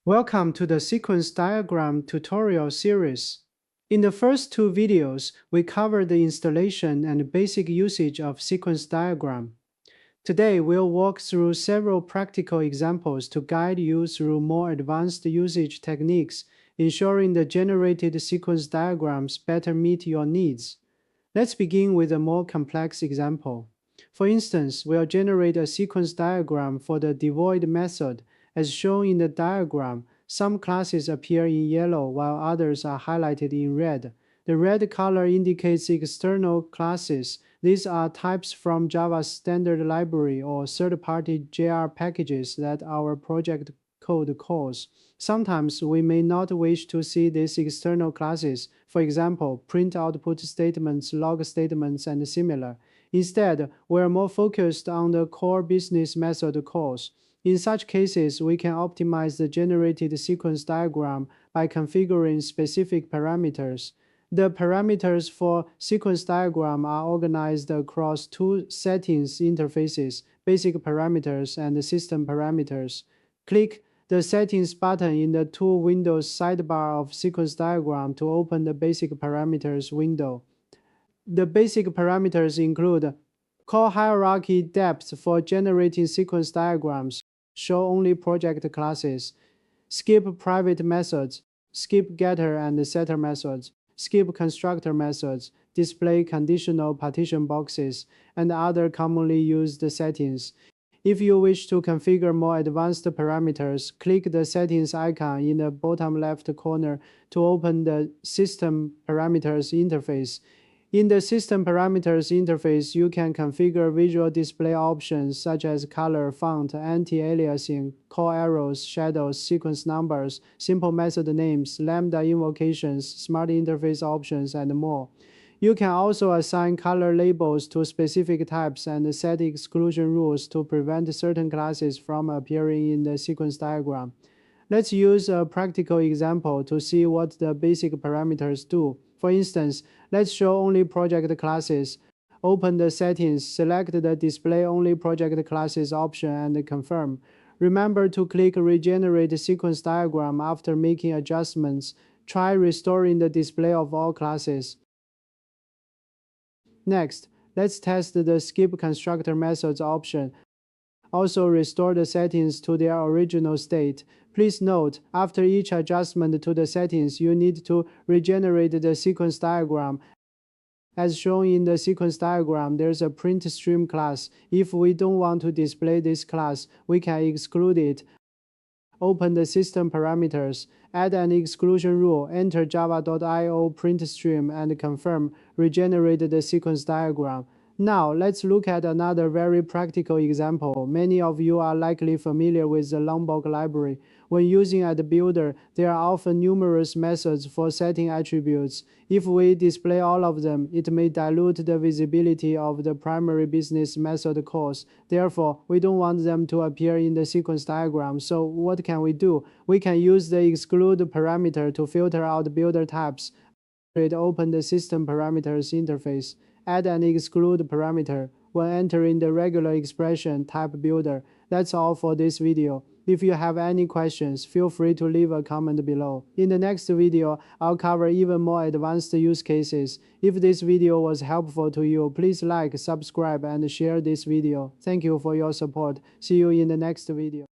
Welcome to the sequence diagram tutorial series. In the first two videos, we covered the installation and basic usage of sequence diagram. Today, we'll walk through several practical examples to guide you through more advanced usage techniques, ensuring the generated sequence diagrams better meet your needs. Let's begin with a more complex example. For instance, we'll generate a sequence diagram for the devoid method. As shown in the diagram, some classes appear in yellow while others are highlighted in red. The red color indicates external classes. These are types from Java's standard library or third-party JR packages that our project code calls. Sometimes we may not wish to see these external classes, for example, print output statements, log statements, and similar. Instead, we are more focused on the core business method calls. In such cases, we can optimize the generated sequence diagram by configuring specific parameters. The parameters for sequence diagram are organized across two settings interfaces, basic parameters and system parameters. Click the Settings button in the Tool Windows sidebar of sequence diagram to open the Basic Parameters window. The basic parameters include call hierarchy depth for generating sequence diagrams, show only project classes, skip private methods, skip getter and setter methods, skip constructor methods, display conditional partition boxes, and other commonly used settings. If you wish to configure more advanced parameters, click the settings icon in the bottom left corner to open the System Parameters interface. In the System Parameters interface, you can configure visual display options such as color, font, anti-aliasing, call arrows, shadows, sequence numbers, simple method names, lambda invocations, smart interface options, and more. You can also assign color labels to specific types and set exclusion rules to prevent certain classes from appearing in the sequence diagram. Let's use a practical example to see what the basic parameters do. For instance, let's show only project classes. Open the settings, select the Display Only Project Classes option and confirm. Remember to click Regenerate Sequence Diagram after making adjustments. Try restoring the display of all classes. Next, let's test the Skip Constructor Methods option. Also restore the settings to their original state. Please note, after each adjustment to the settings, you need to regenerate the sequence diagram. As shown in the sequence diagram, there's a PrintStream class. If we don't want to display this class, we can exclude it. Open the system parameters, add an exclusion rule, enter java.io PrintStream, and confirm, regenerate the sequence diagram. Now, let's look at another very practical example. Many of you are likely familiar with the Lombok library. When using at Builder, there are often numerous methods for setting attributes. If we display all of them, it may dilute the visibility of the primary business method calls. Therefore, we don't want them to appear in the sequence diagram. So what can we do? We can use the exclude parameter to filter out builder types. Open the system parameters interface. Add an exclude parameter. When entering the regular expression, type builder. That's all for this video. If you have any questions, feel free to leave a comment below. In the next video, I'll cover even more advanced use cases. If this video was helpful to you, please like, subscribe, and share this video. Thank you for your support. See you in the next video.